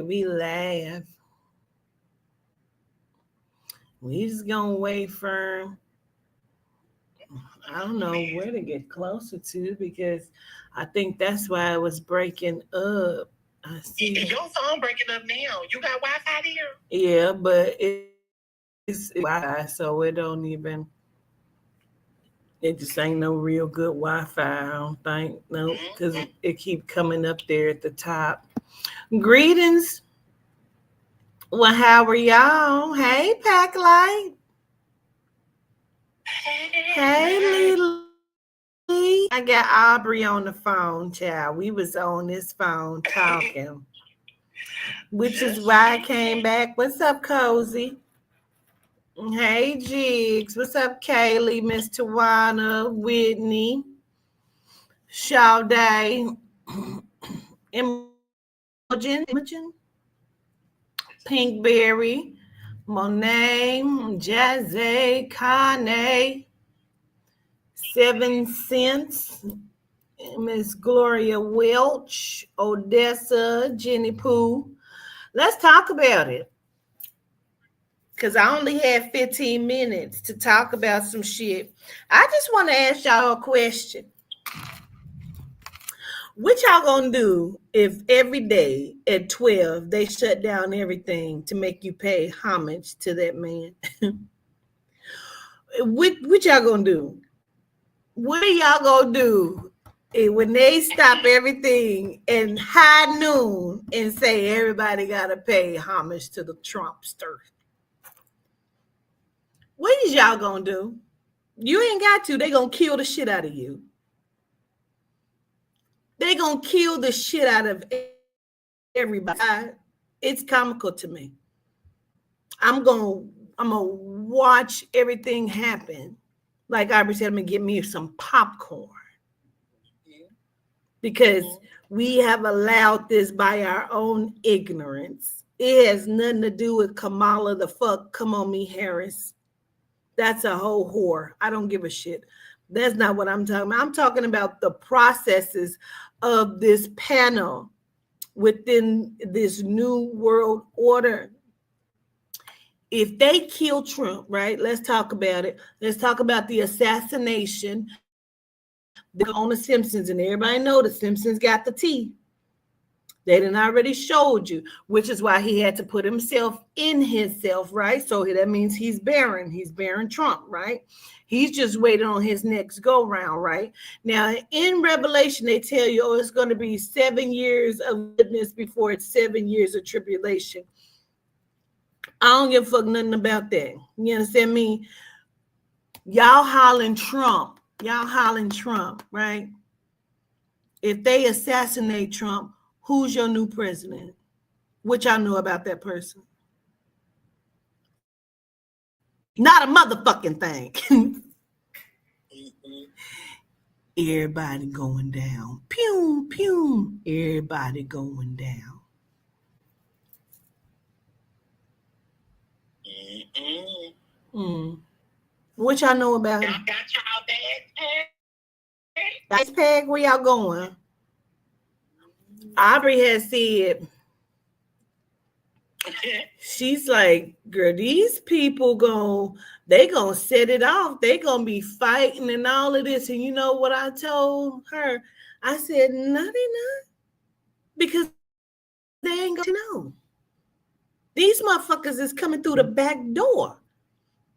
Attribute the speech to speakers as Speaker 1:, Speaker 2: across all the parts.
Speaker 1: we laugh. We just gonna wait for, I don't know where to get closer to, because I think that's why it was breaking up. I see.
Speaker 2: Your phone breaking up now. You got Wi-Fi there?
Speaker 1: Yeah, but it's Wi-Fi, so it don't even. It just ain't no real good Wi-Fi. I don't think. No, because it keep coming up there at the top. Greetings. Well, how are y'all? Hey, Pack Light. Hey, Lily. I got Aubrey on the phone, child. We was on this phone talking, which is why I came back. What's up, Cozy? Hey, Jigs. What's up, Kaylee, Miss Tawana, Whitney, Sade, Imogen, Pinkberry, Monet, Jazzy, Kanye, 7 Cents, Miss Gloria Welch, Odessa, Jenny Pooh. Let's talk about it. Because I only had 15 minutes to talk about some shit. I just want to ask y'all a question. What y'all gonna do if every day at 12 they shut down everything to make you pay homage to that man? what y'all gonna do? What are y'all gonna do when they stop everything in high noon and say everybody gotta pay homage to the Trumpster? What is y'all gonna do? You ain't got to. They gonna kill the shit out of you. They gonna kill the shit out of everybody. It's comical to me. I'm gonna watch everything happen. Like Aubrey said, I'm gonna get me some popcorn. Because we have allowed this by our own ignorance. It has nothing to do with Kamala the fuck come on me Harris. That's a whole whore. I don't give a shit. That's not what I'm talking about. I'm talking about the processes of this panel within this new world order. If they kill Trump, right? Let's talk about it. Let's talk about the assassination on the Simpsons, and everybody know the Simpsons got the tea. They done already showed you, which is why he had to put himself in himself, right? So that means he's bearing Trump, right? He's just waiting on his next go round, right? Now, in Revelation, they tell you, it's going to be 7 years of goodness before it's 7 years of tribulation. I don't give a fuck nothing about that. You understand me? Y'all hollering Trump, right? If they assassinate Trump, who's your new president? What y'all know about that person? Not a motherfucking thing. Everybody going down. Pew, pew. Everybody going down. What y'all know about it?
Speaker 2: I got y'all back.
Speaker 1: Guys, Peg, where y'all going? Aubrey has said, she's like, girl, these people they gonna set it off. They gonna be fighting and all of this. And you know what I told her? I said, no, they not. Because they ain't gonna know. These motherfuckers is coming through the back door.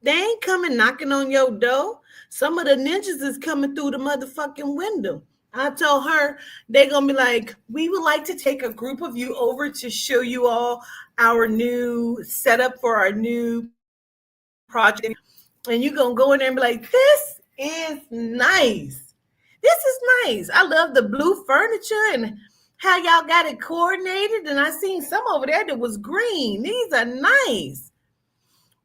Speaker 1: They ain't coming knocking on your door. Some of the ninjas is coming through the motherfucking window. I told her they're going to be like, we would like to take a group of you over to show you all our new setup for our new project. And you're going to go in there and be like, this is nice. This is nice. I love the blue furniture and how y'all got it coordinated. And I seen some over there that was green. These are nice.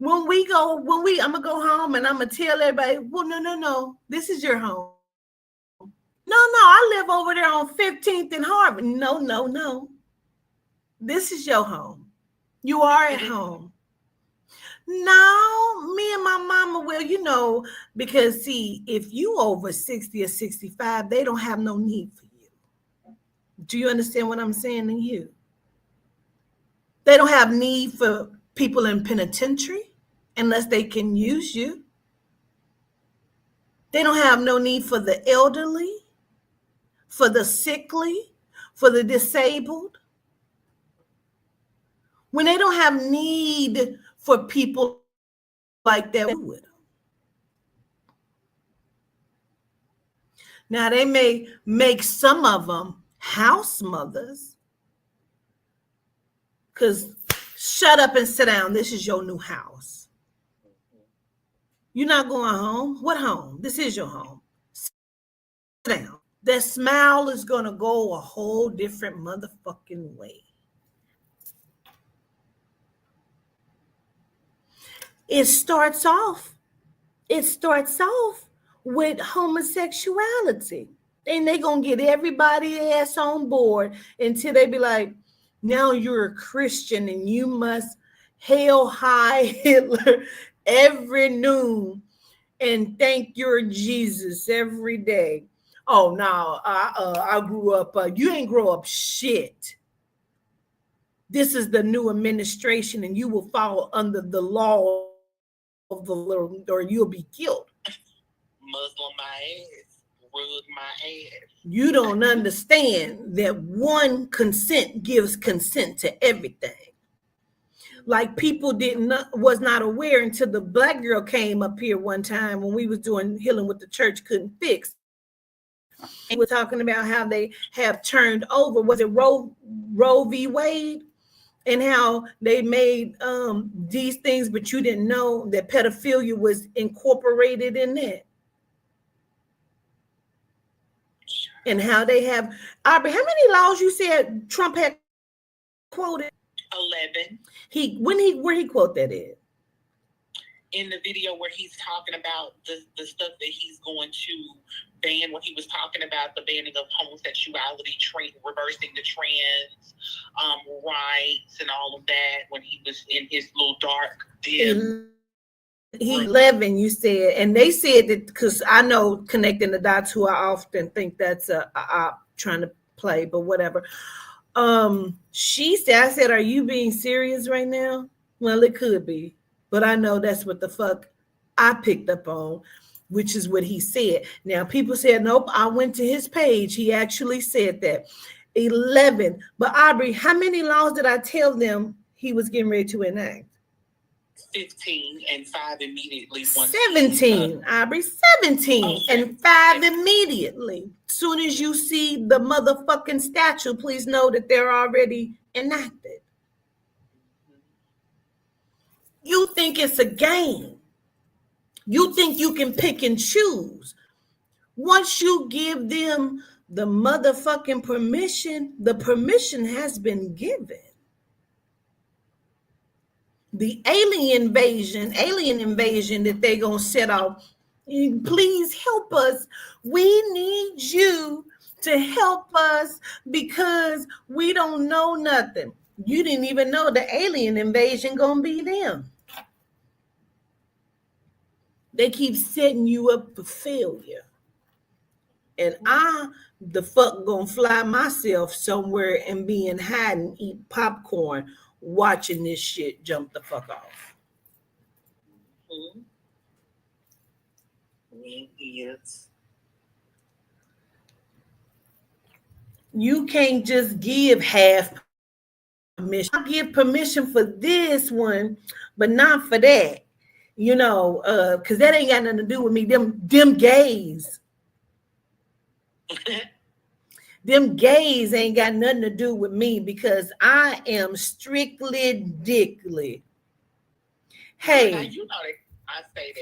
Speaker 1: I'm going to go home and I'm going to tell everybody, well, no. This is your home. No, I live over there on 15th and Harvard. No. This is your home. You are at home. No, me and my mama, well, because see, if you over 60 or 65, they don't have no need for you. Do you understand what I'm saying to you? They don't have need for people in penitentiary unless they can use you. They don't have no need for the elderly, for the sickly, for the disabled. When they don't have need for people like that, with them. Now they may make some of them house mothers, because shut up and sit down. This is your new house. You're not going home. What home? This is your home. Sit down. That smile is going to go a whole different motherfucking way. It starts off. It starts off with homosexuality. And they going to get everybody ass on board until they be like, now you're a Christian and you must hail high Hitler every noon and thank your Jesus every day. Oh no, I grew up. You ain't grow up shit. This is the new administration, and you will fall under the law of the Lord, or you'll be killed.
Speaker 2: Muslim my ass, rug my ass.
Speaker 1: You don't understand that one consent gives consent to everything. Like people was not aware until the black girl came up here one time when we was doing healing with the church couldn't fix. And we're talking about how they have turned over, was it Roe v. Wade, and how they made these things, but you didn't know that pedophilia was incorporated in that. And how they have, Aubrey, how many laws you said Trump had quoted?
Speaker 2: 11.
Speaker 1: Where he quote that in?
Speaker 2: In the video where he's talking about the stuff that he's going to ban, when he was talking about the banning of homosexuality, reversing the trans rights and all of that, when he was in his little dark dim.
Speaker 1: He 11, you said, and they said that, because I know connecting the dots, who I often think that's a trying to play, but whatever. She said, I said, are you being serious right now? Well, it could be, but I know that's what the fuck I picked up on, which is what he said. Now, people said, nope, I went to his page. He actually said that. 11. But Aubrey, how many laws did I tell them he was getting ready to enact?
Speaker 2: 15 and 5 immediately.
Speaker 1: 17, Aubrey, 17 and 5 immediately. Soon as you see the motherfucking statue, please know that they're already enacted. You think it's a game. You think you can pick and choose. Once you give them the motherfucking permission, the permission has been given. The alien invasion that they're going to set off, please help us. We need you to help us because we don't know nothing. You didn't even know the alien invasion going to be them. They keep setting you up for failure. And I, the fuck, gonna fly myself somewhere and be in hiding, eat popcorn, watching this shit jump the fuck off.
Speaker 2: Yes.
Speaker 1: You can't just give half permission. I give permission for this one, but not for that. You know, because that ain't got nothing to do with me. Them gays. Them gays ain't got nothing to do with me because I am strictly dickly. Hey,
Speaker 2: now, you know I say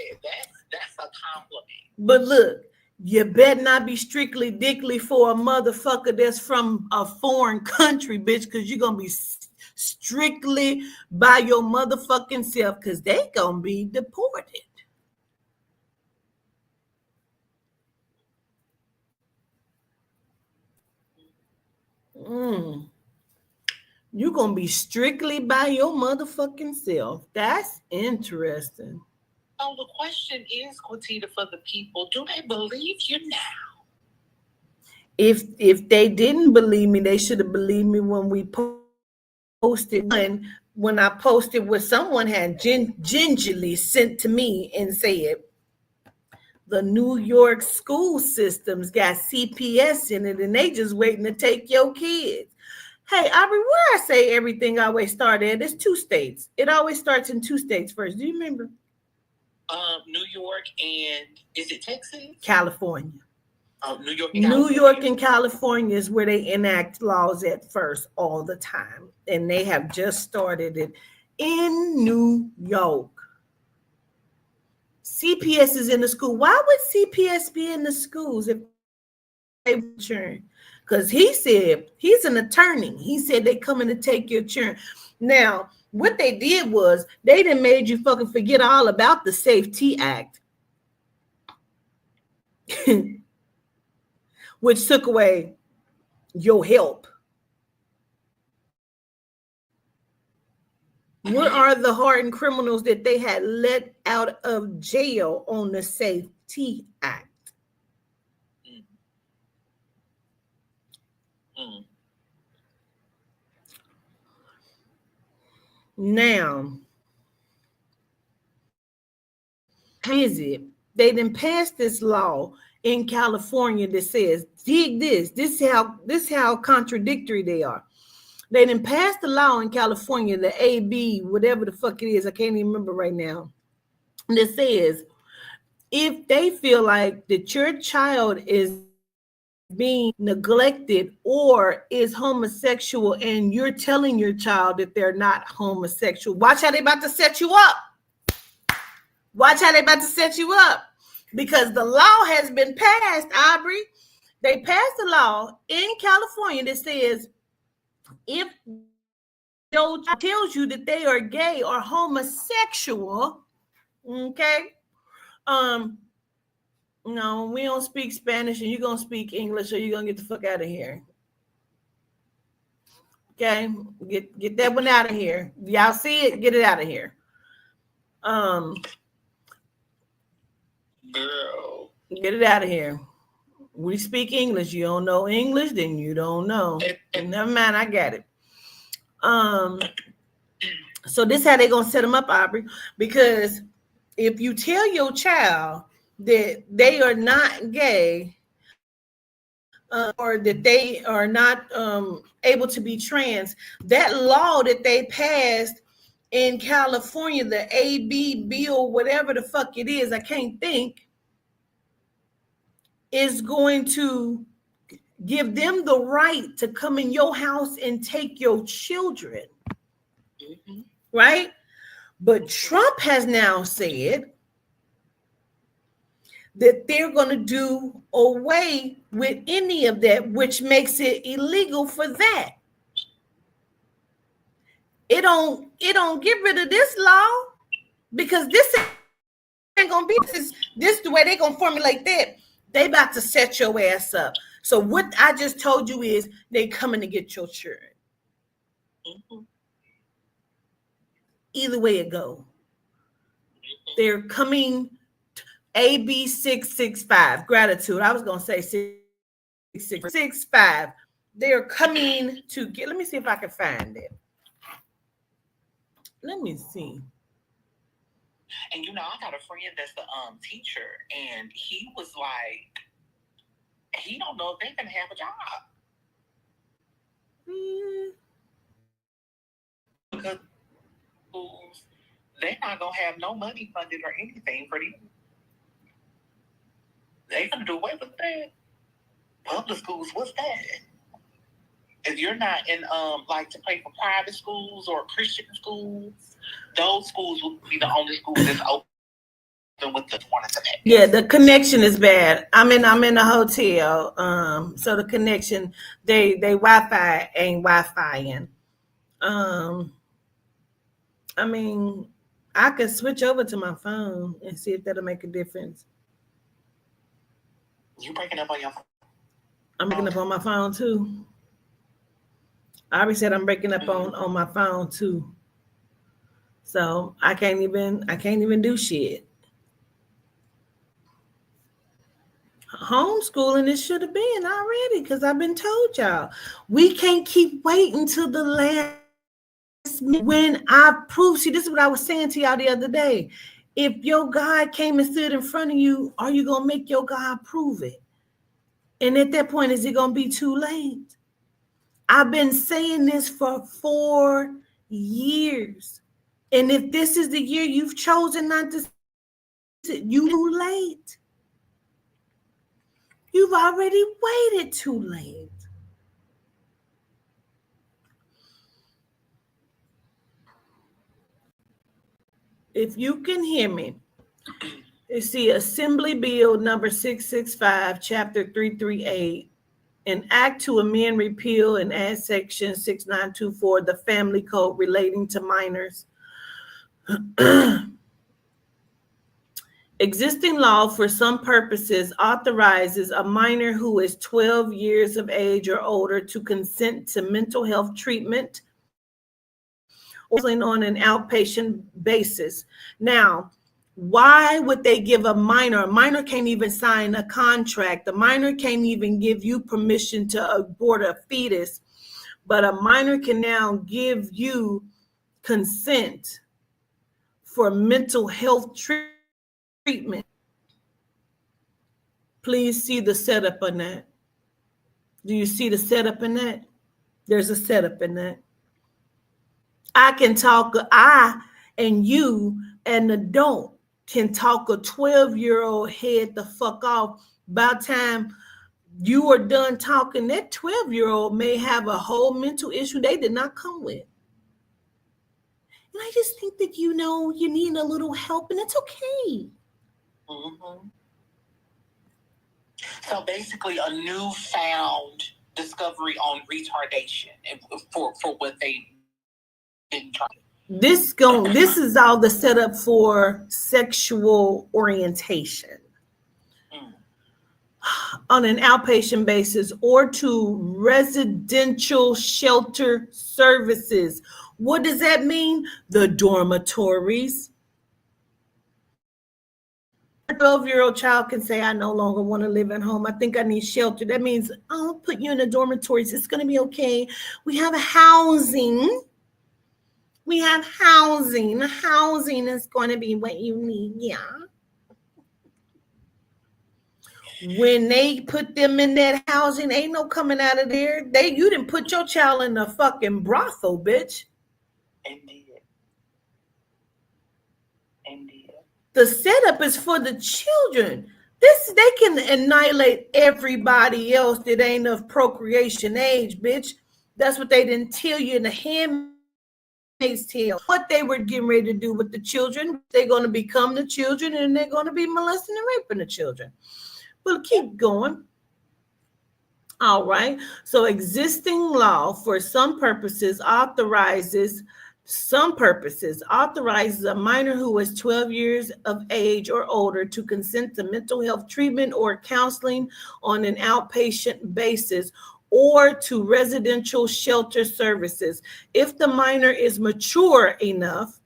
Speaker 2: that's a compliment.
Speaker 1: But look, you better not be strictly dickly for a motherfucker that's from a foreign country, bitch, because you're gonna be strictly by your motherfucking self, because they gonna be deported. You're gonna be strictly by your motherfucking self. That's interesting.
Speaker 2: So the question is, Quatita, for the people, do they believe you now?
Speaker 1: If they didn't believe me, they should have believed me when we posted one when I posted what someone had gingerly sent to me and said, the New York school systems got CPS in it and they just waiting to take your kids. Hey, Aubrey, where I say everything always started, it's two states. It always starts in two states first. Do you remember?
Speaker 2: New York and is it Texas?
Speaker 1: California.
Speaker 2: Oh, New York.
Speaker 1: New York and California is where they enact laws at first all the time. And they have just started it in New York. CPS is in the school. Why would CPS be in the schools if they children? Because he said he's an attorney. He said they coming to take your children. Now, what they did was they done made you fucking forget all about the Safety Act, which took away your help. What are the hardened criminals that they had let out of jail on the Safety Act? Now, is it they didn't pass this law in California that says, dig this. This is how contradictory they are. They didn't pass the law in California, the AB, whatever the fuck it is, I can't even remember right now, that says if they feel like that your child is being neglected or is homosexual and you're telling your child that they're not homosexual, watch how they about to set you up. Watch how they about to set you up. Because the law has been passed, Aubrey. They passed a law in California that says if your child tells you that they are gay or homosexual, okay, no, we don't speak Spanish and you're going to speak English or you're going to get the fuck out of here. Okay, get that one out of here. Y'all see it? Get it out of here.
Speaker 2: Girl.
Speaker 1: Get it out of here. We speak English. You don't know English, then you don't know. Never mind, I got it. So this is how they're going to set them up, Aubrey, because if you tell your child that they are not gay or that they are not able to be trans, that law that they passed in California, the AB bill, whatever the fuck it is, I can't think, is going to give them the right to come in your house and take your children. Mm-hmm. Right? But Trump has now said that they're going to do away with any of that, which makes it illegal for that. It don't get rid of this law because this ain't gonna be this the way they're gonna formulate that. They about to set your ass up. So what I just told you is they coming to get your children. Mm-hmm. Either way it go. They're coming AB 665. Gratitude. I was gonna say 665. They're coming to get. Let me see if I can find it. Let me see.
Speaker 2: And you know, I got a friend that's the teacher, and he was like, he don't know if they can have a job. Because schools, they're not gonna have no money funded or anything for them. They're gonna do away with that. Public schools, what's that? If you're not in like to pay for private schools or Christian schools, those schools will be the only schools that's open with the one of the.
Speaker 1: Yeah, the connection is bad. I'm in a hotel. So the connection, they Wi-Fi ain't Wi-Fi-ing. I mean, I could switch over to my phone and see if that'll make a difference.
Speaker 2: You breaking up on your phone?
Speaker 1: I'm breaking up on my phone too. I already said I'm breaking up on my phone too. So I can't even do shit. Homeschooling, it should have been already because I've been told y'all we can't keep waiting till the last when I prove, see, this is what I was saying to y'all the other day. If your God came and stood in front of you, are you gonna make your God prove it? And at that point, is it gonna be too late? I've been saying this for 4 years. And if this is the year you've chosen not to, you too late. You've already waited too late. If you can hear me, it's the Assembly Bill number 665, Chapter 338, an act to amend, repeal, and add section 6924, the Family Code relating to minors. Existing law for some purposes authorizes a minor who is 12 years of age or older to consent to mental health treatment or counseling on an outpatient basis. Now, why would they give a minor? A minor can't even sign a contract. The minor can't even give you permission to abort a fetus, but a minor can now give you consent for mental health treatment. Please see the setup on that. Do you see the setup in that? There's a setup in that. I and you, an adult, can talk a 12-year-old head the fuck off. By the time you are done talking, that 12-year-old may have a whole mental issue they did not come with. And I just think that, you need a little help, and it's okay.
Speaker 2: Mm-hmm. So basically, a newfound discovery on retardation for what they've been trying.
Speaker 1: This is all the setup for sexual orientation on an outpatient basis or to residential shelter services. What does that mean? The dormitories. A 12-year-old child can say, I no longer want to live at home. I think I need shelter. That means I'll put you in the dormitories. It's going to be okay. We have housing. Housing is going to be what you need. Yeah. When they put them in that housing, ain't no coming out of there. You didn't put your child in a fucking brothel, bitch.
Speaker 2: Indeed.
Speaker 1: The setup is for the children. They can annihilate everybody else that ain't of procreation age, bitch. That's what they didn't tell you in the Handmaid's Tale. What they were getting ready to do with the children. They're going to become the children, and they're going to be molesting and raping the children. We'll keep going. All right. So existing law for some purposes authorizes a minor who is 12 years of age or older to consent to mental health treatment or counseling on an outpatient basis or to residential shelter services. If the minor is mature enough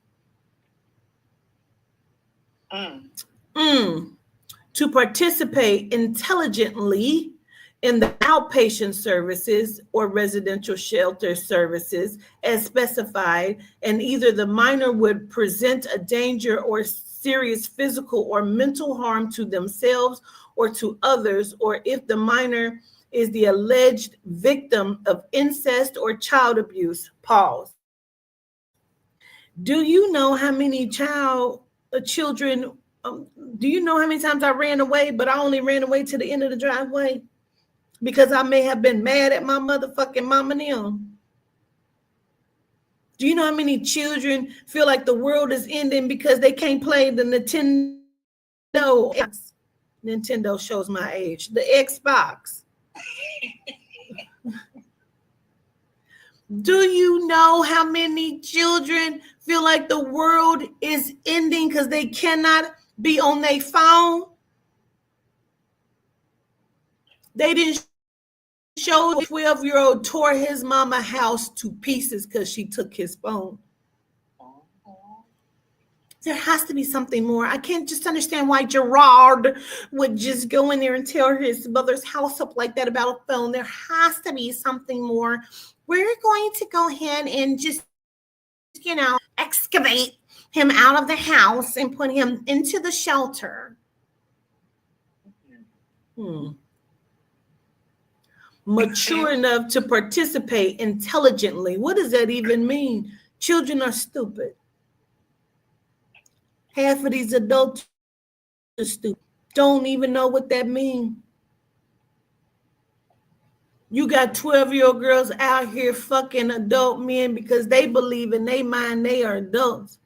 Speaker 1: to participate intelligently in the outpatient services or residential shelter services as specified, and either the minor would present a danger or serious physical or mental harm to themselves or to others, or if the minor is the alleged victim of incest or child abuse. Pause. Do you know how many children do you know how many times I ran away, but I only ran away to the end of the driveway? Because I may have been mad at my motherfucking mama now. Do you know how many children feel like the world is ending because they can't play the Nintendo? Nintendo shows my age. The Xbox. Do you know how many children feel like the world is ending because they cannot be on their phone? They didn't show a 12-year-old tore his mama house to pieces because she took his phone. There has to be something more. I can't just understand why Gerard would just go in there and tear his mother's house up like that about a phone. There has to be something more. We're going to go ahead and just excavate him out of the house and put him into the shelter. Mature enough to participate intelligently. What does that even mean? Children are stupid. Half of these adults are stupid. Don't even know what that means. You got 12-year-old girls out here fucking adult men because they believe in their mind they are adults.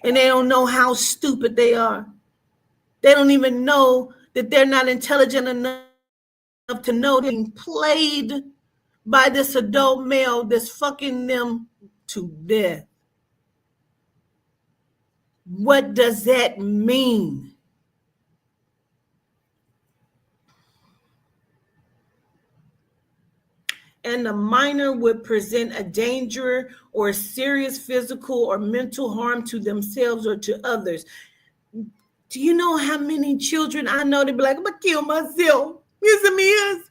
Speaker 1: And they don't know how stupid they are. They don't even know that they're not intelligent enough to know they're being played by this adult male that's fucking them to death. What does that mean? And the minor would present a danger or serious physical or mental harm to themselves or to others. Do you know how many children I know that be like, I'm gonna kill myself? Yes, it is.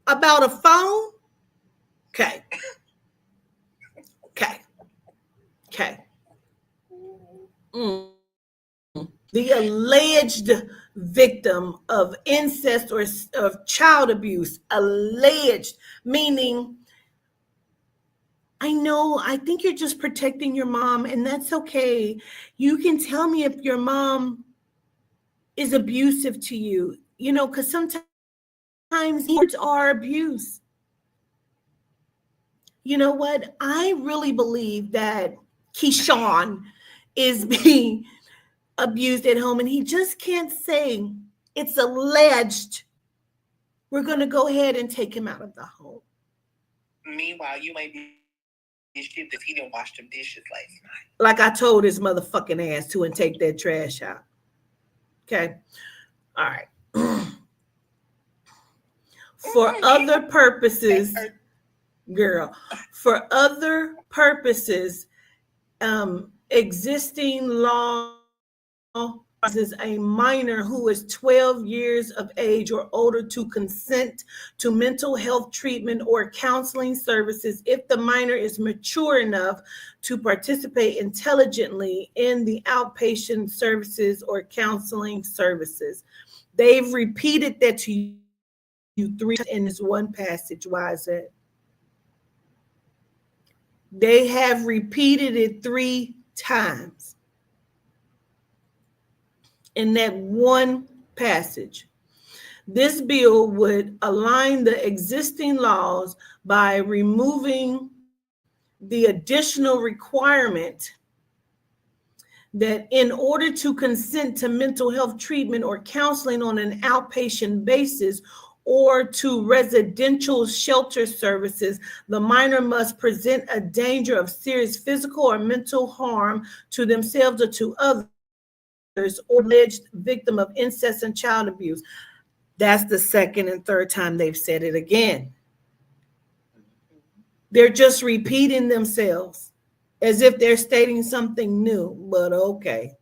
Speaker 1: About a phone? Okay. The alleged victim of incest or of child abuse, alleged, meaning, I think you're just protecting your mom, and that's okay. You can tell me if your mom is abusive to you, because sometimes words are abuse. You know what? I really believe that Keyshawn is being abused at home, and he just can't say it's alleged. We're going to go ahead and take him out of the home.
Speaker 2: Meanwhile, you might be shit that he didn't wash them dishes last night.
Speaker 1: Like I told his motherfucking ass to, and take that trash out. Okay. All right. For other purposes, girl, for other purposes, existing law is a minor who is 12 years of age or older to consent to mental health treatment or counseling services if the minor is mature enough to participate intelligently in the outpatient services or counseling services. They've repeated that to you 3 times in this one passage. Why is that? They have repeated it 3 times in that one passage. This bill would align the existing laws by removing the additional requirement that in order to consent to mental health treatment or counseling on an outpatient basis or to residential shelter services, the minor must present a danger of serious physical or mental harm to themselves or to others, or alleged victim of incest and child abuse. That's the second and third time they've said it again. They're just repeating themselves as if they're stating something new, but okay.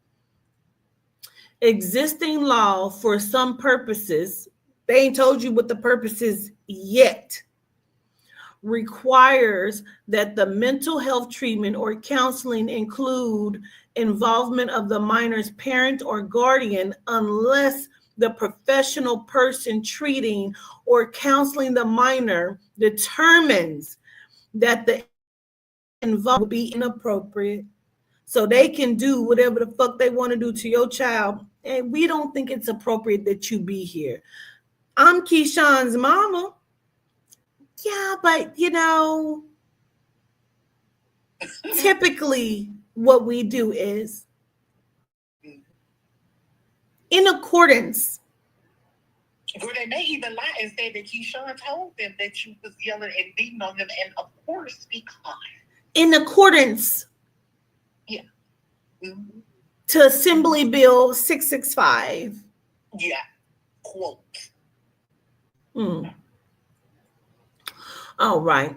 Speaker 1: Existing law for some purposes, they ain't told you what the purpose is yet, requires that the mental health treatment or counseling include involvement of the minor's parent or guardian unless the professional person treating or counseling the minor determines that the involvement will be inappropriate. So they can do whatever the fuck they want to do to your child, and we don't think it's appropriate that you be here. I'm Keyshawn's mama. Yeah, but typically what we do is in accordance.
Speaker 2: Girl, they may even lie and say that Keyshawn told them that you was yelling and beating on them, and of course, because
Speaker 1: in accordance to Assembly Bill 665.
Speaker 2: Yeah, quote.
Speaker 1: All right.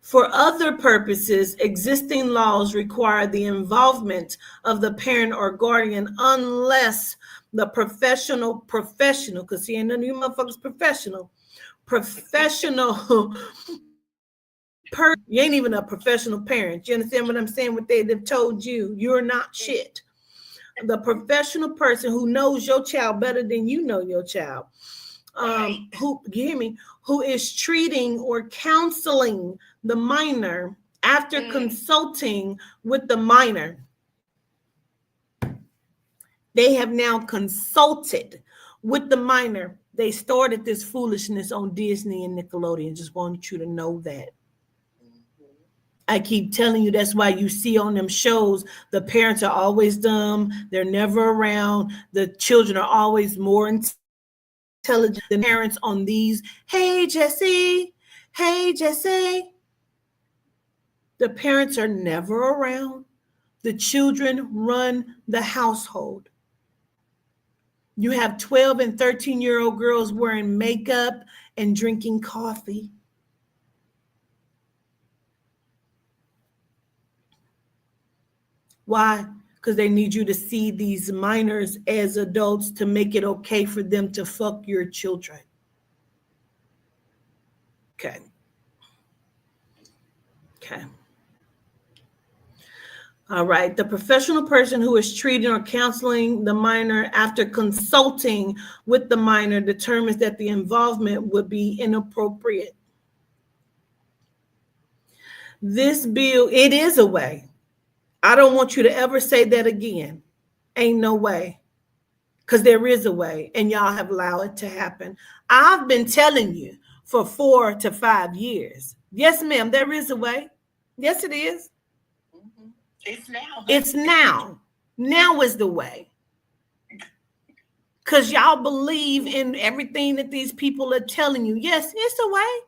Speaker 1: For other purposes, existing laws require the involvement of the parent or guardian unless the professional, because see, ain't none of you motherfuckers professional You ain't even a professional parent. You understand what I'm saying? What they've told you, you're not shit. The professional person who knows your child better than you know your child, who, you hear me, who is treating or counseling the minor after consulting with the minor. They have now consulted with the minor. They started this foolishness on Disney and Nickelodeon. Just want you to know that. I keep telling you, that's why you see on them shows, the parents are always dumb. They're never around. The children are always more intelligent than parents on these. Hey, Jesse. Hey, Jesse. The parents are never around. The children run the household. You have 12 and 13-year-old girls wearing makeup and drinking coffee. Why? Because they need you to see these minors as adults to make it okay for them to fuck your children. Okay. Okay. All right. The professional person who is treating or counseling the minor after consulting with the minor determines that the involvement would be inappropriate. This bill, it is a way. I don't want you to ever say that again. Ain't no way. Because there is a way, and y'all have allowed it to happen. I've been telling you for 4 to 5 years. Yes, ma'am, there is a way. Yes, it is.
Speaker 2: It's now.
Speaker 1: It's now. Now is the way. Because y'all believe in everything that these people are telling you. Yes, it's a way.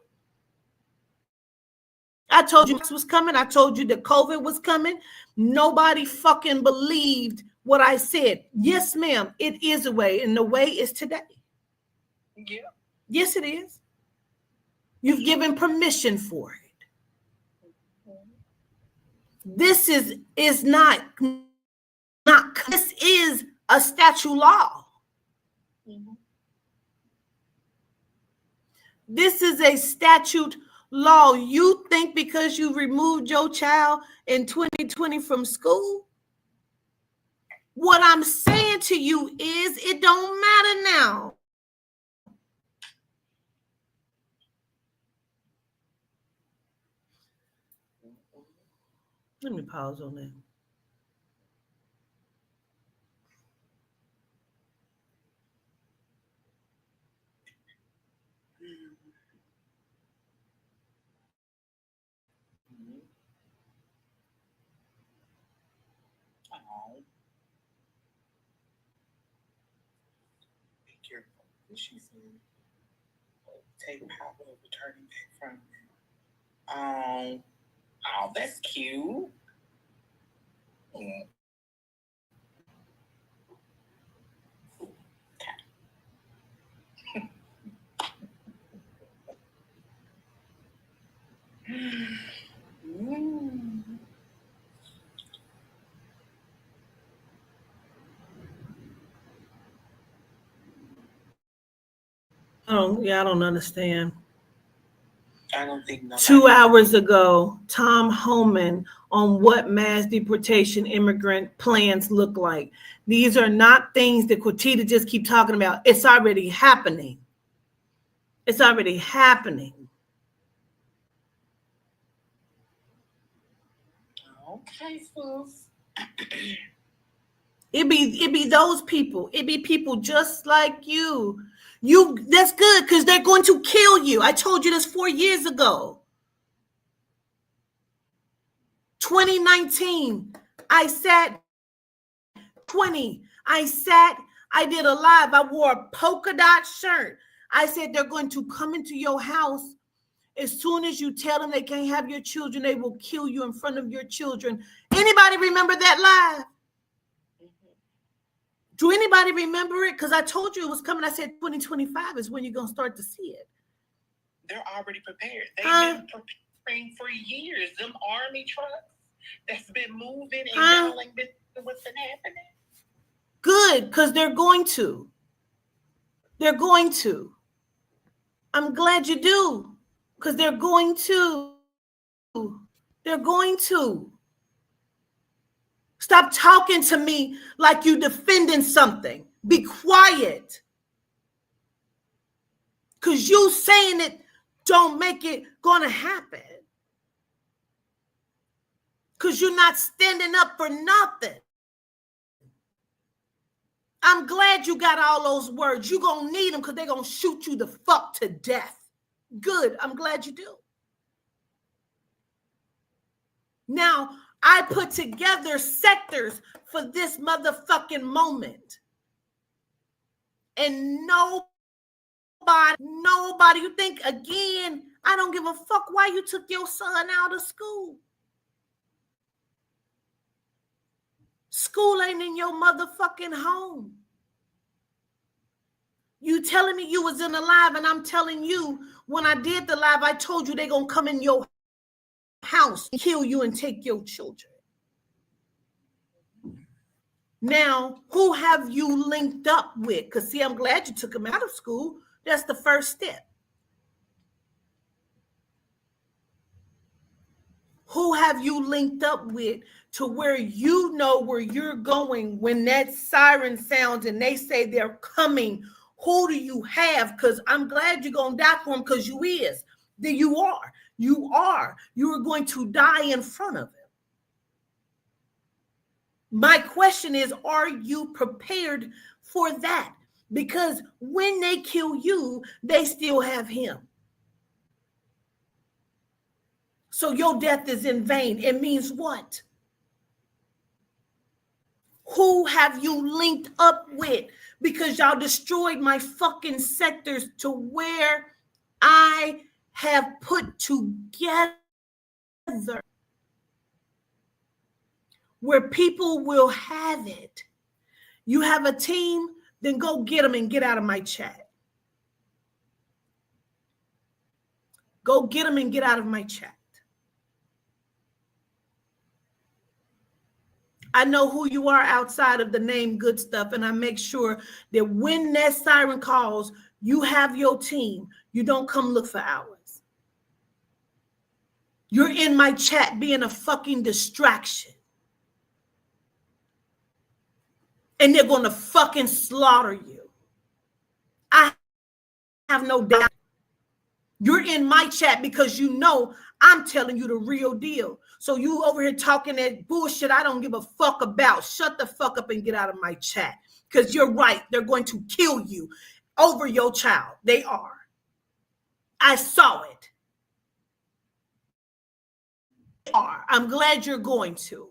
Speaker 1: I told you this was coming. I told you that COVID was coming. Nobody fucking believed what I said. Yes, ma'am, it is a way, and the way is today.
Speaker 2: Yeah.
Speaker 1: Yes, it is. You've given permission for it. This is not this is a statute law. This is a statute law. You think because you removed your child in 2020 from school? What I'm saying to you is it don't matter now. Let me pause on that.
Speaker 2: Be careful. What she said? Take power of returning back from them. Oh, that's cute.
Speaker 1: I don't understand.
Speaker 2: I don't think nobody.
Speaker 1: 2 hours ago, Tom Homan on what mass deportation immigrant plans look like. These are not things that Quatita just keep talking about. It's already happening. It's already happening.
Speaker 2: Okay, sis.
Speaker 1: It be those people. It be people just like you. That's good because they're going to kill you. I told you this 4 years ago. 2019, I did a live. I wore a polka dot shirt. I said they're going to come into your house. As soon as you tell them they can't have your children, they will kill you in front of your children. Anybody remember that live? Do anybody remember it? Because I told you it was coming. I said 2025 is when you're going to start to see it.
Speaker 2: They're already prepared. They've been preparing for years. Them army trucks that's been moving and y'all ain't been what's been happening.
Speaker 1: Good, because they're going to. They're going to. I'm glad you do, because they're going to. They're going to. Stop talking to me like you defending something. Be quiet. Because you saying it don't make it gonna happen. Because you're not standing up for nothing. I'm glad you got all those words. You're gonna need them because they're gonna shoot you the fuck to death. Good. I'm glad you do. Now, I put together sectors for this motherfucking moment. And nobody, you think again, I don't give a fuck why you took your son out of school. School ain't in your motherfucking home. You telling me you was in the live, and I'm telling you, when I did the live, I told you they gonna come in your house, kill you, and take your children. Now, who have you linked up with? Because, see, I'm glad you took him out of school. That's the first step. Who have you linked up with to where you know where you're going when that siren sounds and they say they're coming? Who do you have? Because I'm glad you're going to die for him, because you is. You are. You are. You are going to die in front of him. My question is, are you prepared for that? Because when they kill you, they still have him. So your death is in vain. It means what? Who have you linked up with? Because y'all destroyed my fucking sectors to where I have put together where people will have it. You have a team, then go get them and get out of my chat. Go get them and get out of my chat. I know who you are outside of the name Good Stuff, and I make sure that when that siren calls, you have your team. You don't come look for hours. You're in my chat being a fucking distraction. And they're going to fucking slaughter you. I have no doubt. You're in my chat because you know I'm telling you the real deal. So you over here talking that bullshit I don't give a fuck about. Shut the fuck up and get out of my chat. Because you're right. They're going to kill you over your child. They are. I saw it. They are. I'm glad you're going to.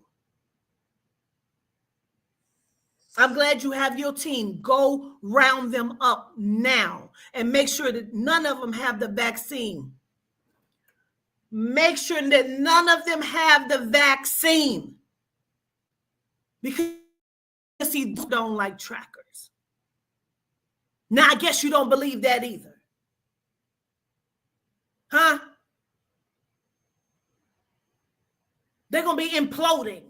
Speaker 1: I'm glad you have your team. Go round them up now and make sure that none of them have the vaccine. Make sure that none of them have the vaccine. Because he don't like trackers. Now, I guess you don't believe that either. Huh? They're going to be imploding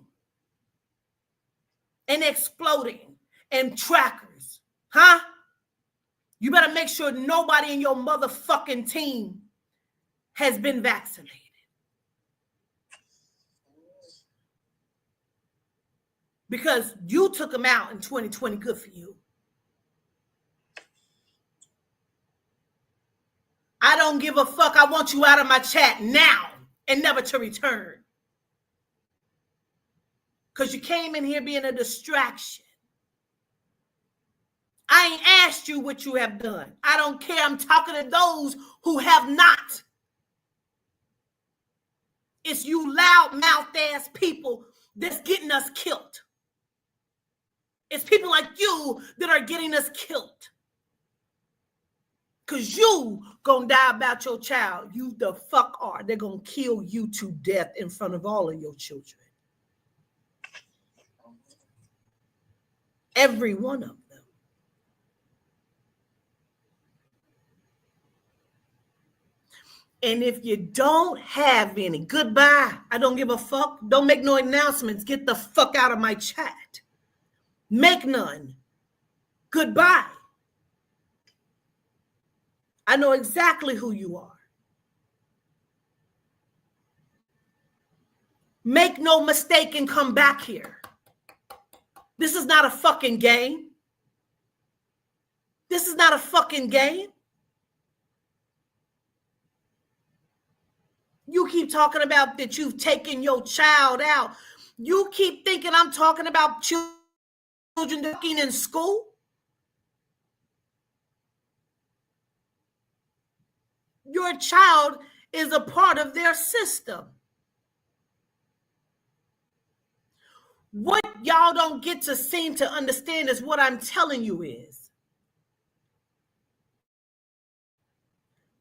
Speaker 1: and exploding and trackers. Huh? You better make sure nobody in your motherfucking team has been vaccinated. Because you took them out in 2020. Good for you. I don't give a fuck. I want you out of my chat now and never to return. Because you came in here being a distraction. I ain't asked you what you have done. I don't care. I'm talking to those who have not. It's you loud-mouthed ass people that's getting us killed. It's people like you that are getting us killed. Because you gonna die about your child. You the fuck are. They're gonna kill you to death in front of all of your children. Every one of them. And if you don't have any, goodbye. I don't give a fuck. Don't make no announcements. Get the fuck out of my chat. Make none. Goodbye. I know exactly who you are. Make no mistake and come back here. This is not a fucking game. This is not a fucking game. You keep talking about that you've taken your child out. You keep thinking I'm talking about children working in school. Your child is a part of their system. What y'all don't get to seem to understand is what I'm telling you is,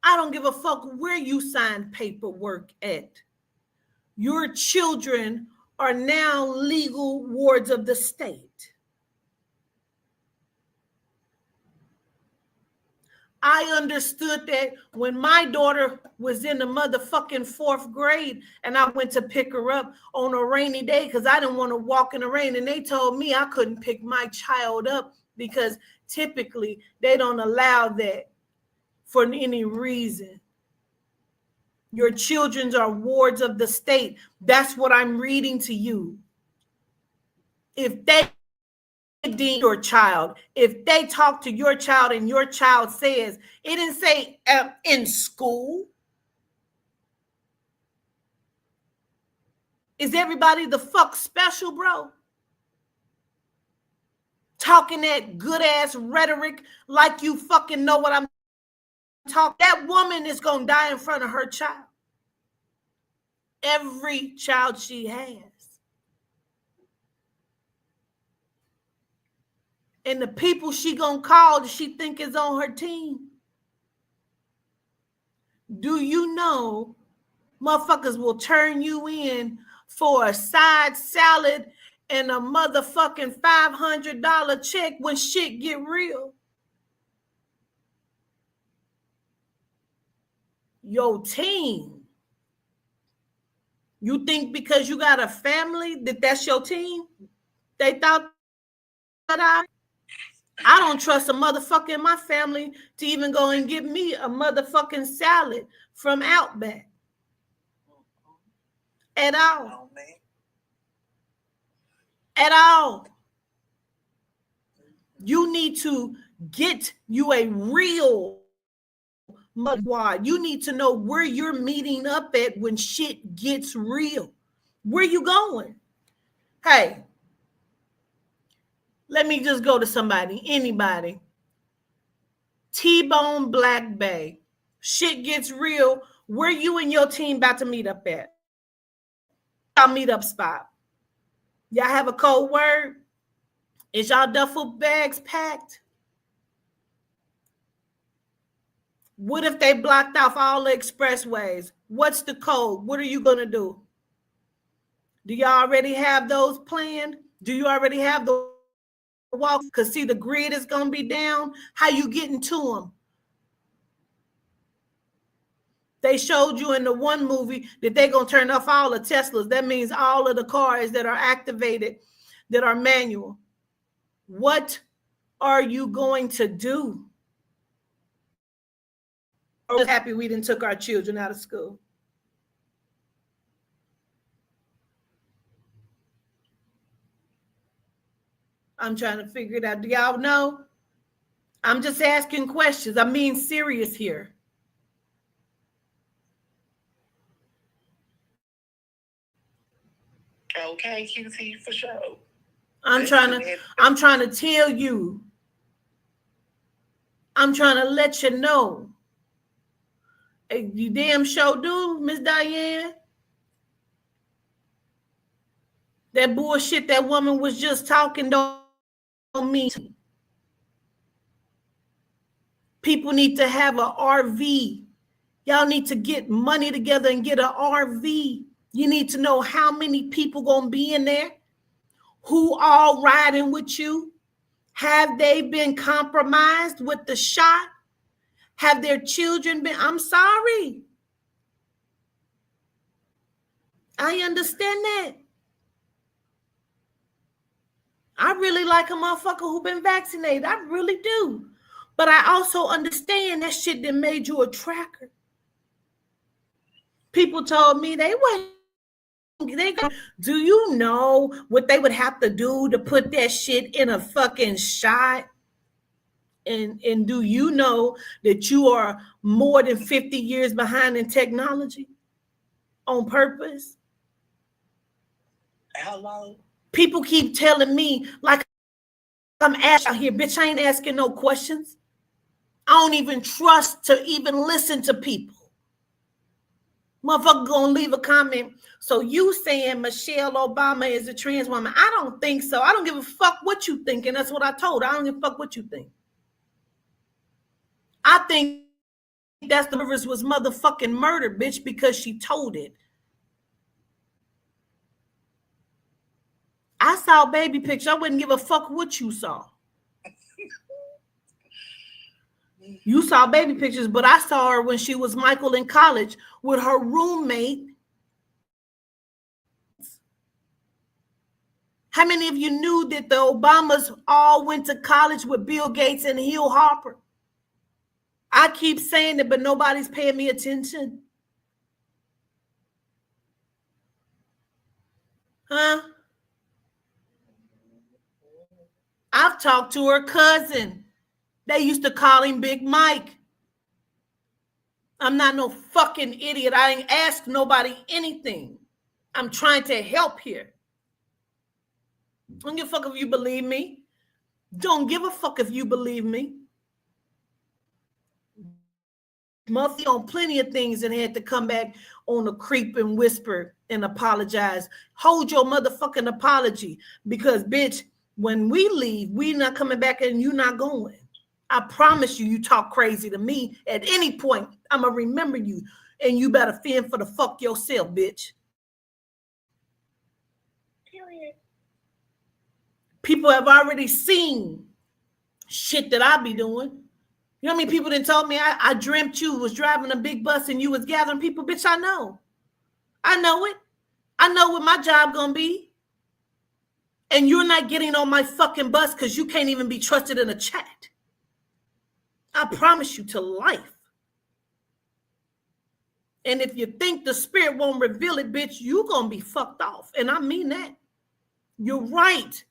Speaker 1: I don't give a fuck where you sign paperwork at. Your children are now legal wards of the state. I understood that when my daughter was in the motherfucking 4th grade and I went to pick her up on a rainy day because I didn't want to walk in the rain, and they told me I couldn't pick my child up because typically they don't allow that for any reason. Your children are wards of the state. That's what I'm reading to you. If they deem your child, if they talk to your child and your child says, it didn't say in school. Is everybody the fuck special, bro? Talking that good ass rhetoric like you fucking know what I'm talking. That woman is gonna die in front of her child. Every child she has. And the people she gonna call that she think is on her team. Do you know motherfuckers will turn you in for a side salad and a motherfucking $500 check when shit get real? Your team. You think because you got a family that that's your team? They thought that I don't trust a motherfucker in my family to even go and get me a motherfucking salad from Outback. At all. At all. You need to get you a real mudwad. You need to know where you're meeting up at when shit gets real. Where you going? Hey, let me just go to somebody, anybody. T-Bone Black Bay. Shit gets real. Where you and your team about to meet up at? Y'all meet up spot. Y'all have a code word? Is y'all duffel bags packed? What if they blocked off all the expressways? What's the code? What are you going to do? Do y'all already have those planned? Do you already have the walks? Because see, the grid is going to be down. How you getting to them? They showed you in the one movie that they're going to turn off all the Teslas. That means all of the cars that are activated, that are manual. What are you going to do? I'm just happy we didn't took our children out of school. I'm trying to figure it out. Do y'all know? I'm just asking questions. I'm being serious here.
Speaker 2: Okay, QT, for sure.
Speaker 1: I'm trying to tell you. I'm trying to let you know. You damn sure do, Miss Diane. That bullshit that woman was just talking don't mean. People need to have an RV. Y'all need to get money together and get an RV. You need to know how many people gonna be in there, who all riding with you. Have they been compromised with the shot? Have their children been? I'm sorry. I understand that. I really like a motherfucker who been vaccinated. I really do. But I also understand that shit that made you a tracker. People told me they wasn't Do you know what they would have to do to put that shit in a fucking shot? And do you know that you are more than 50 years behind in technology on purpose?
Speaker 2: Hello?
Speaker 1: People keep telling me, like I'm asking out here, bitch, I ain't asking no questions. I don't even trust to even listen to people. Motherfucker gonna leave a comment. So you saying Michelle Obama is a trans woman? I don't think so. I don't give a fuck what you think, and that's what I told her. I don't give a fuck what you think. I think that's the Rivers was motherfucking murdered, bitch, because she told it. I saw baby pictures. I wouldn't give a fuck what you saw. You saw baby pictures, but I saw her when she was Michael in college with her roommate. How many of you knew that the Obamas all went to college with Bill Gates and Hill Harper? I keep saying it, but nobody's paying me attention. Huh? I've talked to her cousin. They used to call him Big Mike. I'm not no fucking idiot. I ain't asked nobody anything. I'm trying to help here. Don't give a fuck if you believe me. Don't give a fuck if you believe me. Muffy on plenty of things and had to come back on a creep and whisper and apologize. Hold your motherfucking apology, because bitch, when we leave, we not coming back and you not going. I promise you, you talk crazy to me at any point, I'm gonna remember you, and you better fend for the fuck yourself, bitch.
Speaker 2: Period.
Speaker 1: People have already seen shit that I be doing. You know how many people that told me I dreamt you was driving a big bus and you was gathering people? Bitch, I know. I know it. I know what my job gonna be. And you're not getting on my fucking bus because you can't even be trusted in a chat. I promise you to life. And if you think the spirit won't reveal it, bitch, you gonna be fucked off. And I mean that. You're right.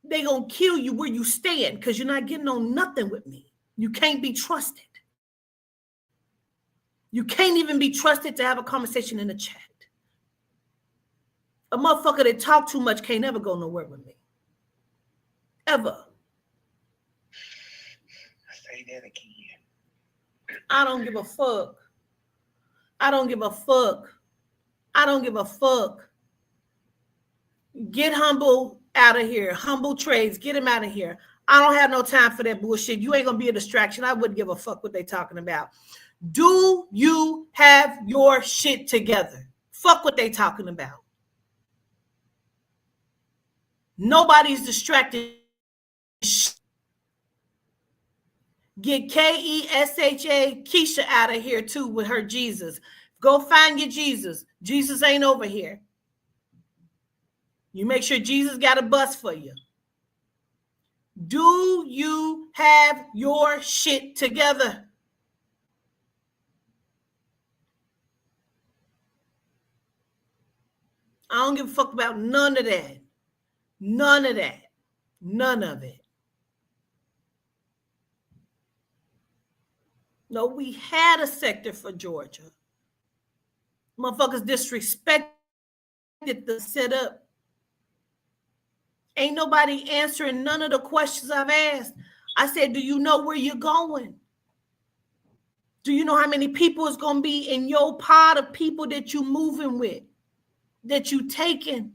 Speaker 1: They gonna kill you where you stand because you're not getting on nothing with me. You can't be trusted. You can't even be trusted to have a conversation in the chat. A motherfucker that talk too much can't ever go nowhere with me. Ever.
Speaker 2: Say that again.
Speaker 1: I don't give a fuck. I don't give a fuck. I don't give a fuck. Get Humble out of here. Humble Trades, get him out of here. I don't have no time for that bullshit. You ain't gonna be a distraction. I wouldn't give a fuck what they talking about. Do you have your shit together? Fuck what they talking about. Nobody's distracted. Get Kesha Keisha out of here too with her Jesus. Go find your Jesus. Jesus ain't over here. You make sure Jesus got a bus for you. Do you have your shit together? I don't give a fuck about none of that. None of that. None of it. No, we had a sector for Georgia. Motherfuckers disrespected the setup. Ain't nobody answering none of the questions I've asked. I said, do you know where you're going? Do you know how many people is going to be in your pod of people that you moving with, that you taking?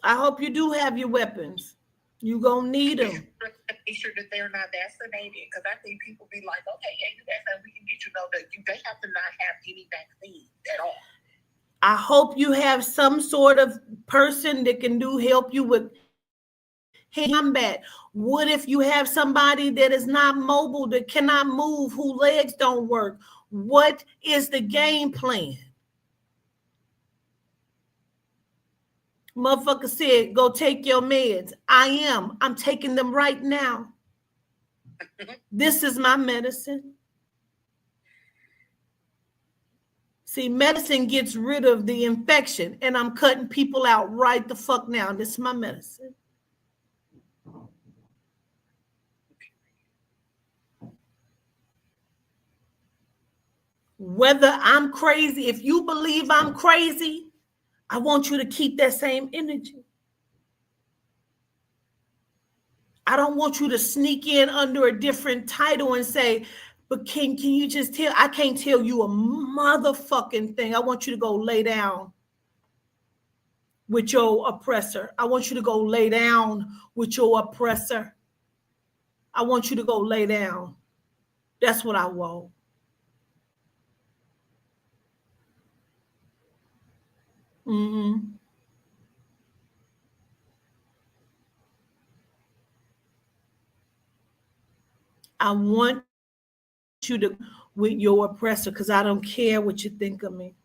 Speaker 1: I hope you do have your weapons. You gonna need them.
Speaker 2: Make sure that they're not vaccinated, because I think people be like, okay, yeah, you vaccinated, we can get you. Know that they have to not have any vaccine at all.
Speaker 1: I hope you have some sort of person that can help you with combat. What if you have somebody that is not mobile, that cannot move, whose legs don't work? What is the game plan? Motherfucker said, go take your meds. I'm taking them right now. This is my medicine. See, medicine gets rid of the infection, and I'm cutting people out right the fuck now. This is my medicine. Whether I'm crazy, if you believe I'm crazy, I want you to keep that same energy. I don't want you to sneak in under a different title and say, but can you just tell? I can't tell you a motherfucking thing. I want you to go lay down with your oppressor. I want you to go lay down with your oppressor. I want you to go lay down. That's what I want. Mm-hmm. I want you to with your oppressor because I don't care what you think of me.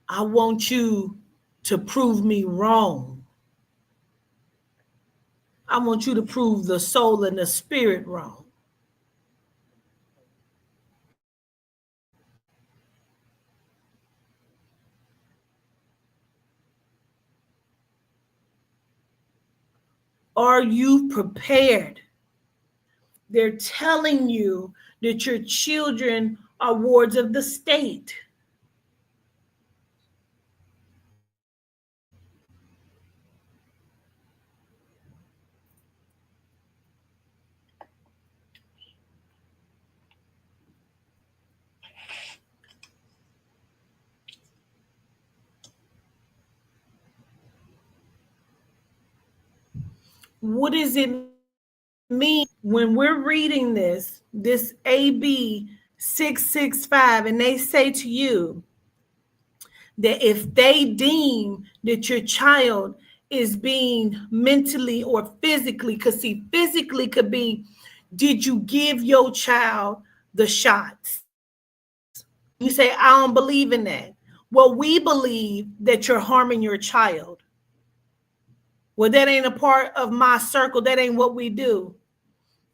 Speaker 1: I want you to prove me wrong. I want you to prove the soul and the spirit wrong. Are you prepared? They're telling you that your children are wards of the state. What does it mean when we're reading this AB 665, and they say to you that if they deem that your child is being mentally or physically, because see, physically could be, did you give your child the shots? You say, I don't believe in that. Well, we believe that you're harming your child. Well, that ain't a part of my circle. That ain't what we do.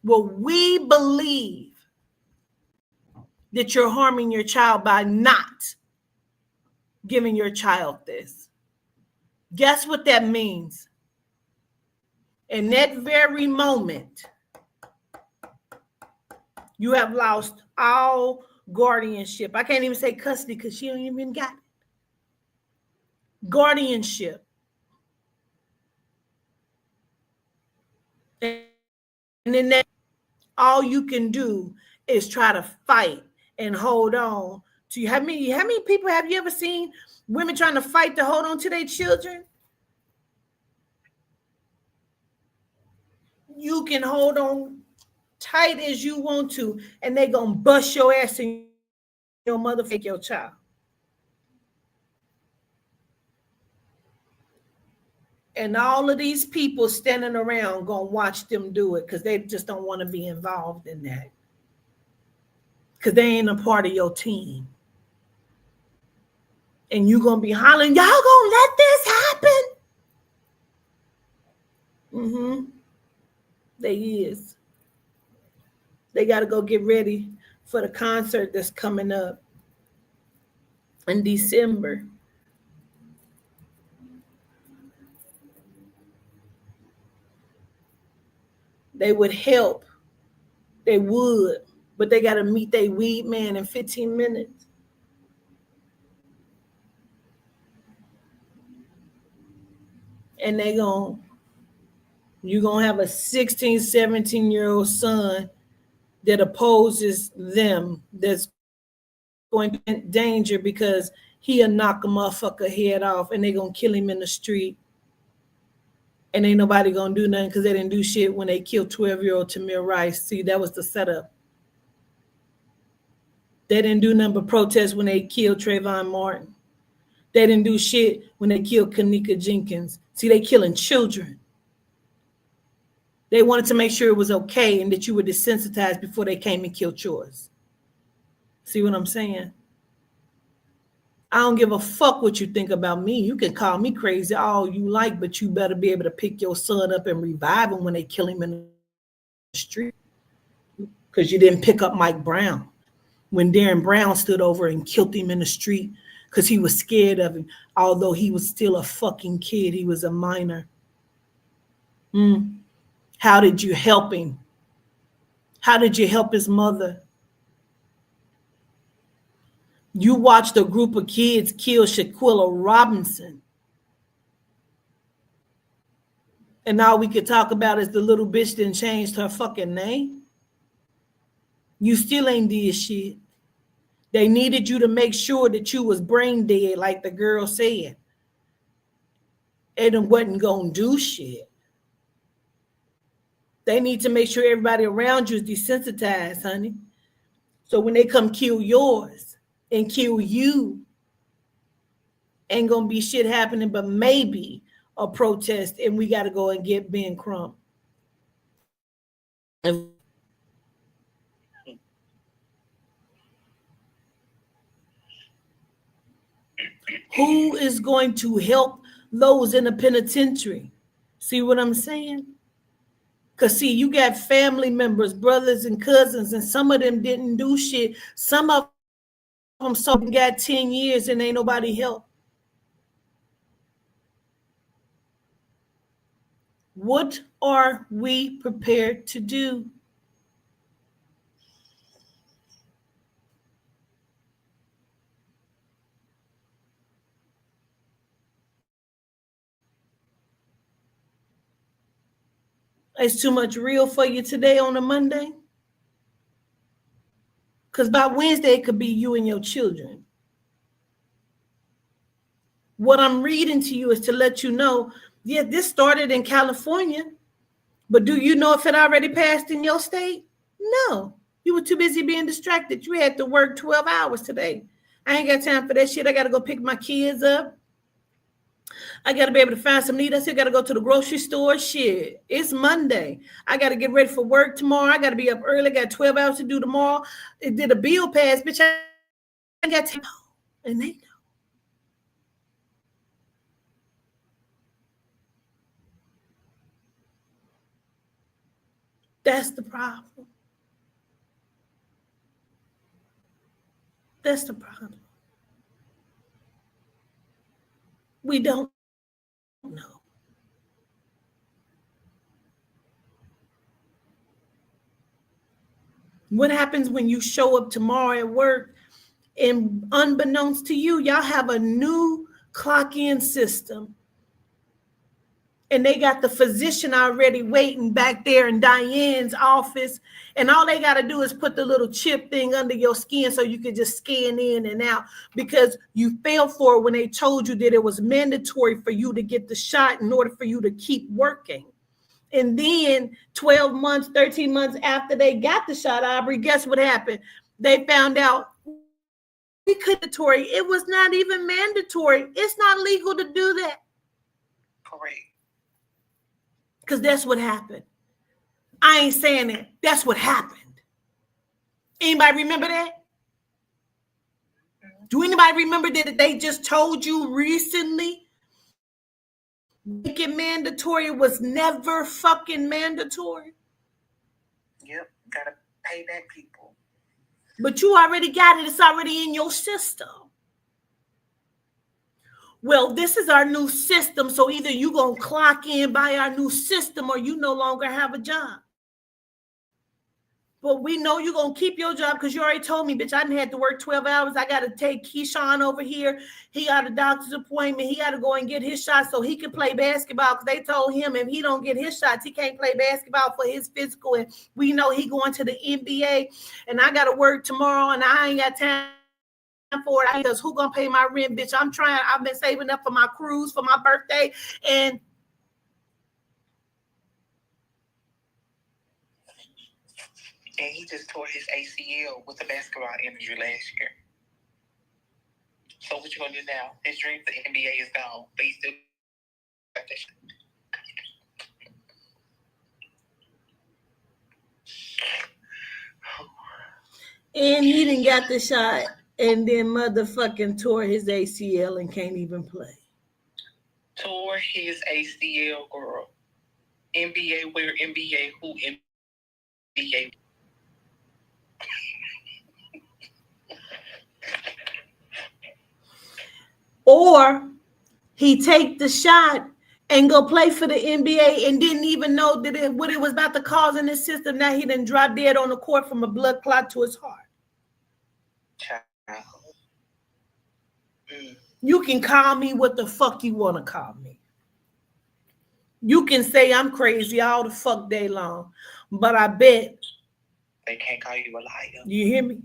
Speaker 1: Well, we believe that you're harming your child by not giving your child this. Guess what that means? In that very moment, you have lost all guardianship. I can't even say custody because she don't even got it. Guardianship. And then that, all you can do is try to fight and hold on to you. How many people have you ever seen women trying to fight to hold on to their children? You can hold on tight as you want to, and they gonna bust your ass and your mother fake your child. And all of these people standing around gonna watch them do it because they just don't want to be involved in that. Because they ain't a part of your team. And you gonna be hollering, y'all gonna let this happen? Mm-hmm. They is. They gotta go get ready for the concert that's coming up in December. They would help. They would, but they got to meet their weed man in 15 minutes. And you're going to have a 16, 17-year-old son that opposes them, that's going to be in danger because he'll knock a motherfucker head off and they're going to kill him in the street. And ain't nobody going to do nothing because they didn't do shit when they killed 12-year-old Tamir Rice. See, that was the setup. They didn't do nothing but protest when they killed Trayvon Martin. They didn't do shit when they killed Kanika Jenkins. See, they killing children. They wanted to make sure it was okay and that you were desensitized before they came and killed yours. See what I'm saying? I don't give a fuck what you think about me. You can call me crazy all you like, but you better be able to pick your son up and revive him when they kill him in the street. Because you didn't pick up Mike Brown when Darren Brown stood over and killed him in the street because he was scared of him, although he was still a fucking kid. He was a minor. How did you help him? How did you help his mother? You watched a group of kids kill Shaquilla Robinson. And all we could talk about is the little bitch that changed her fucking name. You still ain't did shit. They needed you to make sure that you was brain dead, like the girl said. And it wasn't gonna do shit. They need to make sure everybody around you is desensitized, honey. So when they come kill yours and kill you, ain't gonna be shit happening, but maybe a protest, and we got to go and get Ben Crump. Who is going to help those in the penitentiary? See what I'm saying? Because, see, you got family members, brothers and cousins, and some of them didn't do shit. Some of them got 10 years and ain't nobody help. What are we prepared to do? It's too much real for you today on a Monday? Because by Wednesday, it could be you and your children. What I'm reading to you is to let you know, yeah, this started in California, but do you know if it already passed in your state? No. You were too busy being distracted. You had to work 12 hours today. I ain't got time for that shit. I got to go pick my kids up. I got to be able to find some need. I still got to go to the grocery store. Shit, it's Monday. I got to get ready for work tomorrow. I got to be up early. I got 12 hours to do tomorrow. It did a bill pass, bitch. I got to know. And they know. That's the problem. That's the problem. We don't know. What happens when you show up tomorrow at work and unbeknownst to you, y'all have a new clock-in system. And they got the physician already waiting back there in Diane's office. And all they got to do is put the little chip thing under your skin so you can just scan in and out, because you fell for it when they told you that it was mandatory for you to get the shot in order for you to keep working. And then 12 months, 13 months after they got the shot, Aubrey, guess what happened? They found out it was not even mandatory. It's not legal to do that.
Speaker 2: Correct.
Speaker 1: Because that's what happened. I ain't saying that. That's what happened. Anybody remember that? Do anybody remember that they just told you recently? Make it mandatory. It was never fucking mandatory.
Speaker 2: Yep. Gotta pay back people.
Speaker 1: But you already got it. It's already in your system. Well, this is our new system. So either you going to clock in by our new system or you no longer have a job. But we know you're going to keep your job because you already told me, bitch, I didn't have to work 12 hours. I got to take Keyshawn over here. He got a doctor's appointment. He got to go and get his shot so he can play basketball, because they told him if he don't get his shots, he can't play basketball for his physical. And we know he going to the NBA. And I got to work tomorrow, and I ain't got time for it, because who gonna pay my rent, bitch? I've been saving up for my cruise for my birthday. And
Speaker 2: he just tore his ACL with the basketball injury last year. So what you gonna do now? His dream for the NBA is gone, but he still got that shit.
Speaker 1: And he didn't got the shot. and then motherfucking tore his ACL and can't even play.
Speaker 2: Tore his ACL, girl. NBA, where NBA, who NBA.
Speaker 1: Or he take the shot and go play for the NBA and didn't even know that what it was about to cause in his system. Now he done drop dead on the court from a blood clot to his heart. You can call me what the fuck you want to call me. You can say I'm crazy all the fuck day long, but I bet
Speaker 2: they can't call you a liar.
Speaker 1: You hear me?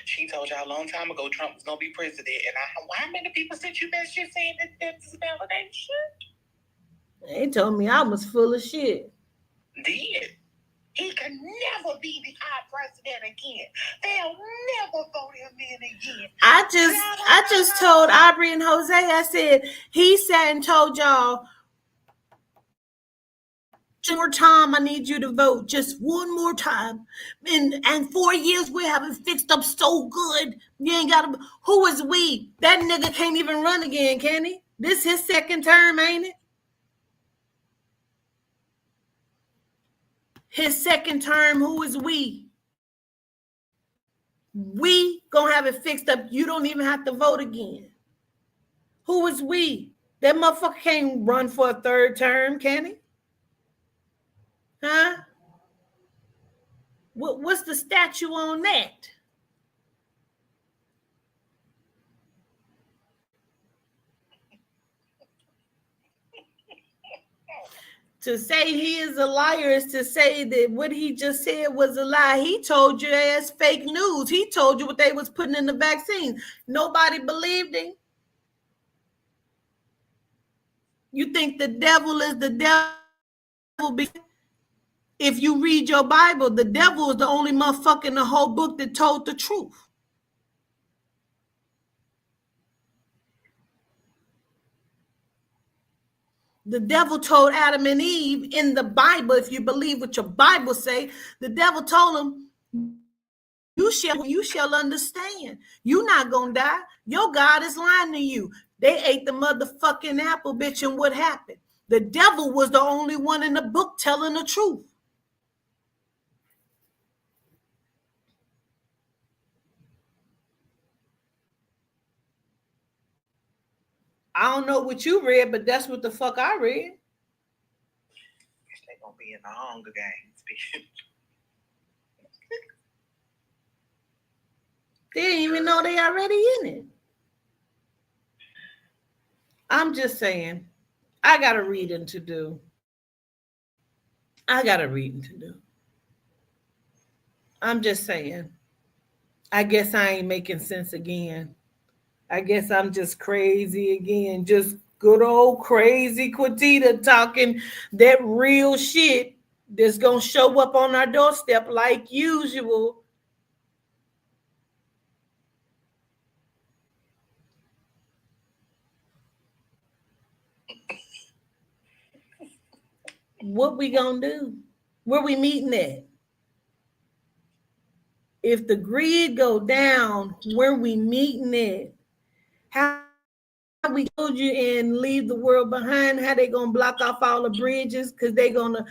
Speaker 2: She told y'all a long time ago Trump was gonna be president, and how many people sent you messages saying that this is validation?
Speaker 1: They told me I was full of shit.
Speaker 2: Did. He can never be the our president again. They'll never vote him in again.
Speaker 1: I just told Aubrey and Jose, I said, he sat and told y'all, one more time, I need you to vote. Just one more time. And 4 years we haven't fixed up so good. You ain't got to. Who is we? That nigga can't even run again, can he? This his second term, ain't it? His second term, who is we? We gonna have it fixed up. You don't even have to vote again. Who is we? That motherfucker can't run for a third term, can he? Huh? What's the statute on that? To say he is a liar is to say that what he just said was a lie. He told you as fake news. He told you what they was putting in the vaccine. Nobody believed him. You think the devil is the devil? If you read your Bible, the devil is the only motherfucker in the whole book that told the truth. The devil told Adam and Eve in the Bible, if you believe what your Bible say, the devil told them, you shall understand. You're not going to die. Your God is lying to you. They ate the motherfucking apple, bitch, and what happened? The devil was the only one in the book telling the truth. I don't know what you read, but that's what the fuck I read.
Speaker 2: They're going to be in the Hunger Games.
Speaker 1: They didn't even know they already in it. I'm just saying, I got a reading to do. I'm just saying, I guess I ain't making sense again. I guess I'm just crazy again. Just good old crazy Quatita talking that real shit that's going to show up on our doorstep like usual. What we going to do? Where we meeting at? If the grid go down, where we meeting at? How we told you and leave the world behind? How they gonna block off all the bridges? Because they're gonna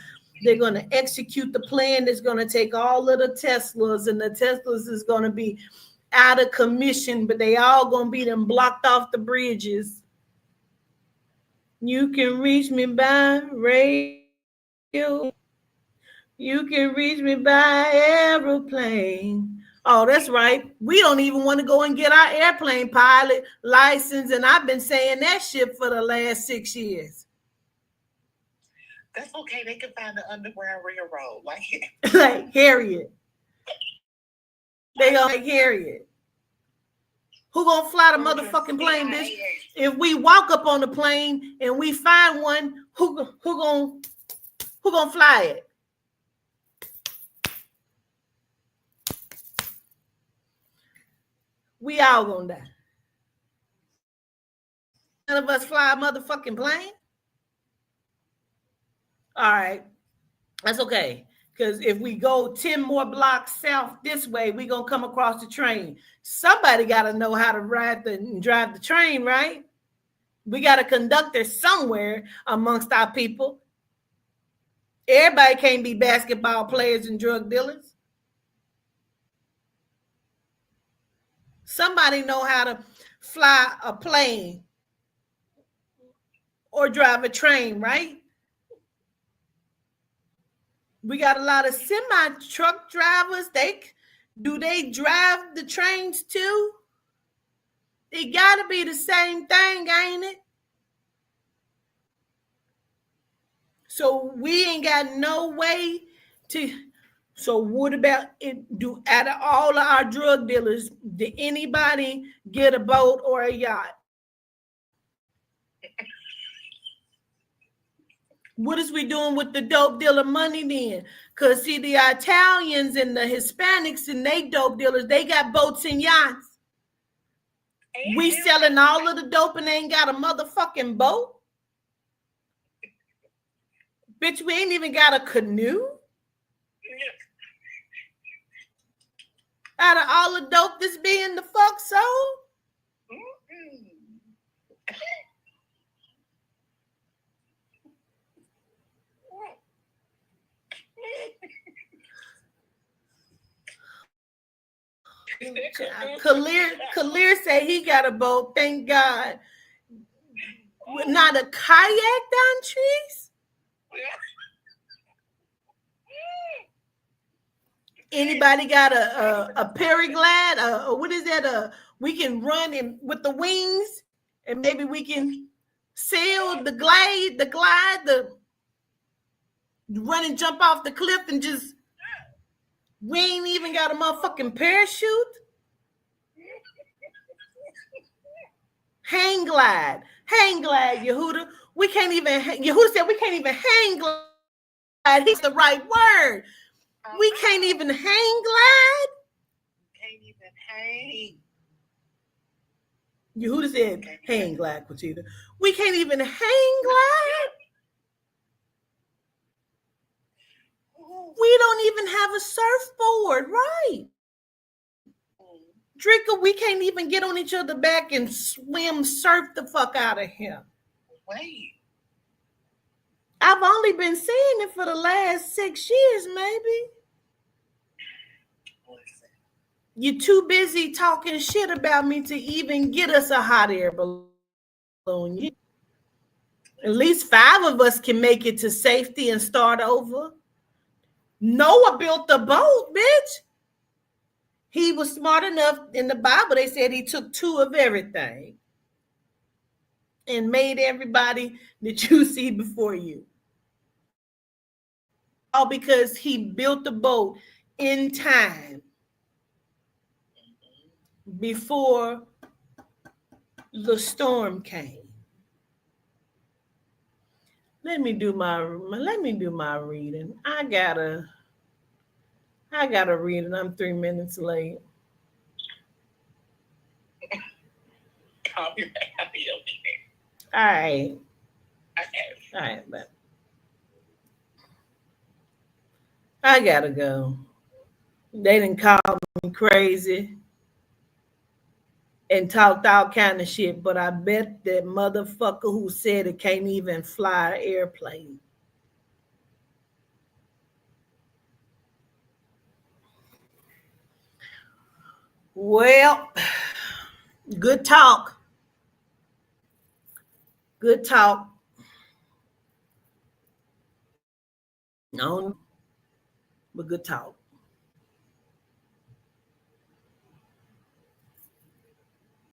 Speaker 1: execute the plan that's gonna take all of the Teslas, and the Teslas is gonna be out of commission, but they all gonna be them blocked off the bridges. You can reach me by radio. You can reach me by airplane. Oh, that's right. We don't even want to go and get our airplane pilot license, and I've been saying that shit for the last 6 years.
Speaker 2: That's okay. They can find the Underground Railroad, like
Speaker 1: Harriet. They gonna like Harriet. Who gonna fly the motherfucking plane, bitch? If we walk up on the plane and we find one, who gonna fly it? We all gonna die. None of us fly a motherfucking plane. All right, that's okay. Because if we go 10 more blocks south this way, we're going to come across the train. Somebody got to know how to drive the train, right? We got a conductor somewhere amongst our people. Everybody can't be basketball players and drug dealers. Somebody know how to fly a plane or drive a train, right? We got a lot of semi-truck drivers. Do they drive the trains too? It got to be the same thing, ain't it? So we ain't got no way to. So what about it? Do out of all of our drug dealers, did anybody get a boat or a yacht? What is we doing with the dope dealer money then? Because see, the Italians and the Hispanics and they dope dealers, they got boats and yachts. We selling all of the dope and they ain't got a motherfucking boat? Bitch, we ain't even got a canoe? Out of all the dope that's being the fuck sold? Khalil said he got a boat, thank God. Not a kayak down trees? Anybody got a paraglide? What is that? We can run in with the wings, and maybe we can sail the glide, the run and jump off the cliff and just. We ain't even got a motherfucking parachute. Hang glide, Yehuda. We can't even. Yehuda said we can't even hang glide. He's the right word. We can't even hang glide.
Speaker 2: Can't even hang.
Speaker 1: Yehuda said hang glide, Quachita. We can't even hang glide. We don't even have a surfboard, right? Drinker, we can't even get on each other's back and surf the fuck out of here.
Speaker 2: Wait.
Speaker 1: I've only been seeing it for the last 6 years, maybe.
Speaker 2: Listen.
Speaker 1: You're too busy talking shit about me to even get us a hot air balloon. At least 5 of us can make it to safety and start over. Noah built the boat, bitch. He was smart enough. In the Bible, they said he took 2 of everything and made everybody that you see before you. All because he built the boat in time before the storm came. Let me do my reading. I gotta read it. I'm 3 minutes late.
Speaker 2: Call me back. I'll be okay.
Speaker 1: All right.
Speaker 2: Okay.
Speaker 1: All right, but I gotta go. They didn't call me crazy and talked all kind of shit, but I bet that motherfucker who said it can't even fly an airplane. Well, good talk. Good talk. No, but good talk.